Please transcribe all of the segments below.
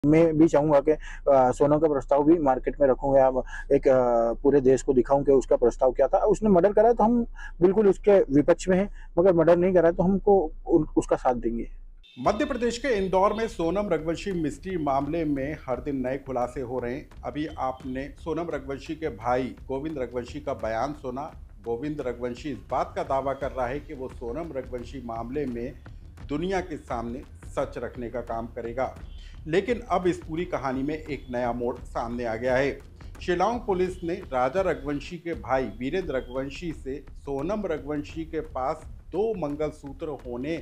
मैं भी चाहूँगा कि सोनम का प्रस्ताव भी मार्केट में रखूँगा। अब एक पूरे देश को दिखाऊँ कि उसका प्रस्ताव क्या था। उसने मर्डर करा है तो हम बिल्कुल उसके विपक्ष में हैं, मगर मर्डर नहीं करा है तो हमको उसका साथ देंगे। मध्य प्रदेश के इंदौर में सोनम रघुवंशी मिस्ट्री मामले में हर दिन नए खुलासे हो रहे हैं। अभी आपने सोनम रघुवंशी के भाई गोविंद रघुवंशी का बयान सुना। गोविंद रघुवंशी इस बात का दावा कर रहा है कि वो सोनम रघुवंशी मामले में दुनिया के सामने सच रखने का काम करेगा। लेकिन अब इस पूरी कहानी में एक नया मोड़ सामने आ गया है। शिलांग पुलिस ने राजा रघुवंशी के भाई वीरेंद्र रघुवंशी से सोनम रघुवंशी के पास 2 मंगलसूत्र होने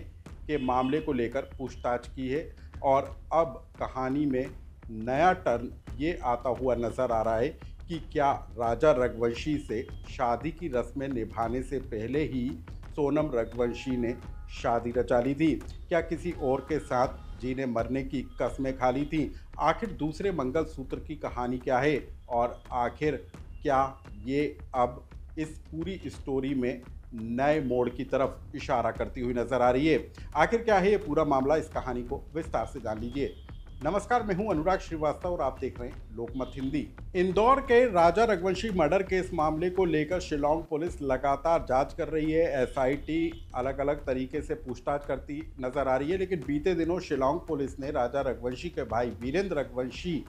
के मामले को लेकर पूछताछ की है और अब कहानी में नया टर्न ये आता हुआ नजर आ रहा है कि क्या राजा रघुवंशी से शादी की रस्में निभाने से पहले ही सोनम रघुवंशी ने शादी रचा ली थी। क्या किसी और के साथ जीने मरने की कस्में खा ली थी। आखिर दूसरे मंगलसूत्र की कहानी क्या है और आखिर क्या ये अब इस पूरी स्टोरी में नए मोड़ की तरफ इशारा करती हुई नजर आ रही है। आखिर क्या है ये पूरा मामला, इस कहानी को विस्तार से जान लीजिए। नमस्कार, मैं हूं अनुराग श्रीवास्तव और आप देख रहे हैं लोकमत हिंदी। इंदौर के राजा रघुवंशी मर्डर केस मामले को लेकर शिलांग पुलिस लगातार जांच कर रही है। एसआईटी अलग अलग तरीके से पूछताछ करती नजर आ रही है, लेकिन बीते दिनों शिलांग पुलिस ने राजा रघुवंशी के भाई वीरेंद्र रघुवंशी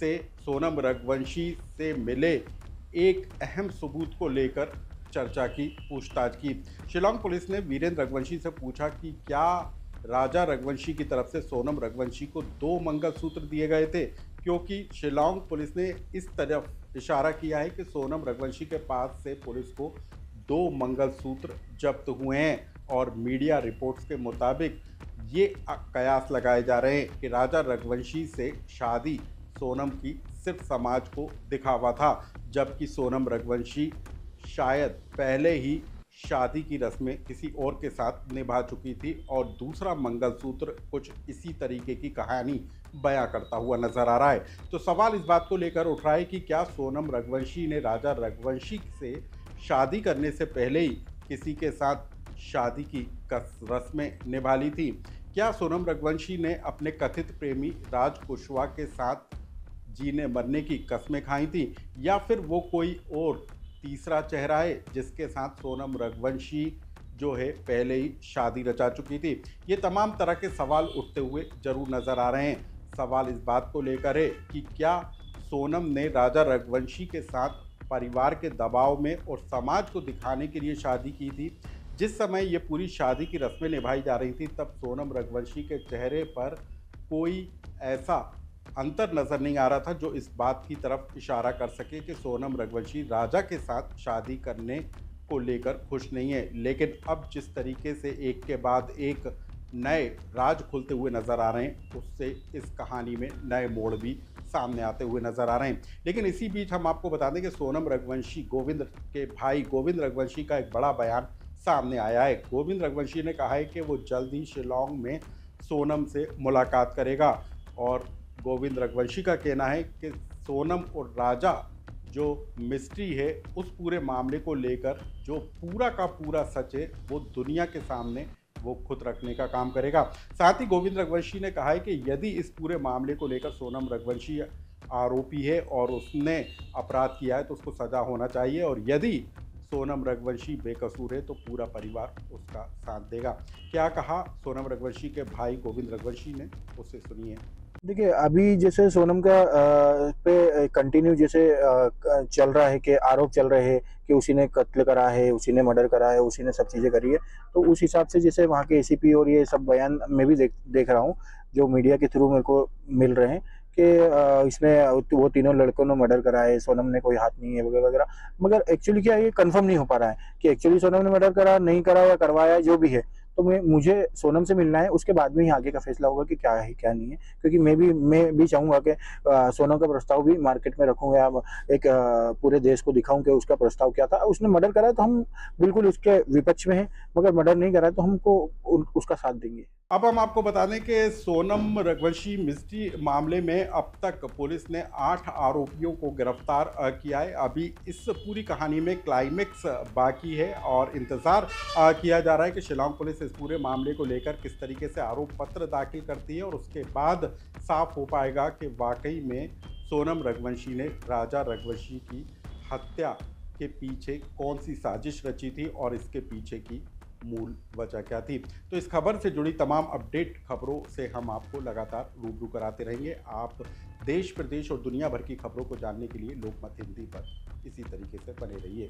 से सोनम रघुवंशी से मिले एक अहम सबूत को लेकर चर्चा की, पूछताछ की। शिलांग पुलिस ने वीरेंद्र रघुवंशी से पूछा कि क्या राजा रघुवंशी की तरफ से सोनम रघुवंशी को 2 मंगलसूत्र दिए गए थे, क्योंकि शिलांग पुलिस ने इस तरफ इशारा किया है कि सोनम रघुवंशी के पास से पुलिस को 2 मंगलसूत्र जब्त हुए हैं और मीडिया रिपोर्ट्स के मुताबिक ये कयास लगाए जा रहे हैं कि राजा रघुवंशी से शादी सोनम की सिर्फ समाज को दिखावा था, जबकि सोनम रघुवंशी शायद पहले ही शादी की रस्में किसी और के साथ निभा चुकी थी और दूसरा मंगलसूत्र कुछ इसी तरीके की कहानी बयां करता हुआ नजर आ रहा है। तो सवाल इस बात को लेकर उठ रहा है कि क्या सोनम रघुवंशी ने राजा रघुवंशी से शादी करने से पहले ही किसी के साथ शादी की रस्में निभा ली थी। क्या सोनम रघुवंशी ने अपने कथित प्रेमी राज कुशवाहा के साथ जीने मरने की कस्में खाई थी, या फिर वो कोई और तीसरा चेहरा है जिसके साथ सोनम रघुवंशी जो है पहले ही शादी रचा चुकी थी। ये तमाम तरह के सवाल उठते हुए जरूर नजर आ रहे हैं। सवाल इस बात को लेकर है कि क्या सोनम ने राजा रघुवंशी के साथ परिवार के दबाव में और समाज को दिखाने के लिए शादी की थी। जिस समय ये पूरी शादी की रस्में निभाई जा रही थी तब सोनम रघुवंशी के चेहरे पर कोई ऐसा अंतर नजर नहीं आ रहा था जो इस बात की तरफ इशारा कर सके कि सोनम रघुवंशी राजा के साथ शादी करने को लेकर खुश नहीं है। लेकिन अब जिस तरीके से एक के बाद एक नए राज खुलते हुए नजर आ रहे हैं, उससे इस कहानी में नए मोड़ भी सामने आते हुए नजर आ रहे हैं। लेकिन इसी बीच हम आपको बता दें कि सोनम रघुवंशी गोविंद के भाई गोविंद रघुवंशी का एक बड़ा बयान सामने आया है। गोविंद रघुवंशी ने कहा है कि वो जल्द ही शिलांग में सोनम से मुलाकात करेगा और गोविंद रघुवंशी का कहना है कि सोनम और राजा जो मिस्ट्री है उस पूरे मामले को लेकर जो पूरा का पूरा सच है वो दुनिया के सामने वो खुद रखने का काम करेगा। साथ ही गोविंद रघुवंशी ने कहा है कि यदि इस पूरे मामले को लेकर सोनम रघुवंशी आरोपी है और उसने अपराध किया है तो उसको सजा होना चाहिए, और यदि सोनम रघुवंशी बेकसूर है तो पूरा परिवार उसका साथ देगा। क्या कहा सोनम रघुवंशी के भाई गोविंद रघुवंशी ने, उससे सुनिए। देखिए, अभी जैसे सोनम का पे कंटिन्यू जैसे चल रहा है कि आरोप चल रहे हैं कि उसी ने कत्ल करा है, उसी ने मर्डर करा है, उसी ने सब चीज़ें करी है। तो उस हिसाब से जैसे वहाँ के एसीपी और ये सब बयान मैं भी देख रहा हूँ जो मीडिया के थ्रू मेरे को मिल रहे हैं कि इसने वो तीनों लड़कों ने मर्डर करा है, सोनम ने कोई हाथ नहीं है वगैरह वगैरह। मगर एक्चुअली क्या ये कंफर्म नहीं हो पा रहा है कि एक्चुअली सोनम ने मर्डर करा नहीं करा या करवाया, जो भी है। तो मुझे सोनम से मिलना है, उसके बाद में ही आगे का फैसला होगा कि क्या है क्या नहीं है। क्योंकि मैं भी चाहूँगा कि सोनम का प्रस्ताव भी मार्केट में रखूँगा। अब एक पूरे देश को दिखाऊँ कि उसका प्रस्ताव क्या था। उसने मर्डर करा है तो हम बिल्कुल उसके विपक्ष में हैं, मगर मर्डर नहीं करा है तो हमको उसका साथ देंगे। अब हम आपको बता दें कि सोनम रघुवंशी मिस्ट्री मामले में अब तक पुलिस ने 8 आरोपियों को गिरफ्तार किया है। अभी इस पूरी कहानी में क्लाइमेक्स बाकी है और इंतज़ार किया जा रहा है कि शिलांग पुलिस इस पूरे मामले को लेकर किस तरीके से आरोप पत्र दाखिल करती है और उसके बाद साफ हो पाएगा कि वाकई में सोनम रघुवंशी ने राजा रघुवंशी की हत्या के पीछे कौन सी साजिश रची थी और इसके पीछे की मूल वजह क्या थी। तो इस खबर से जुड़ी तमाम अपडेट खबरों से हम आपको लगातार रूबरू कराते रहेंगे। आप देश प्रदेश और दुनिया भर की खबरों को जानने के लिए लोकमत हिंदी पर इसी तरीके से बने रहिए।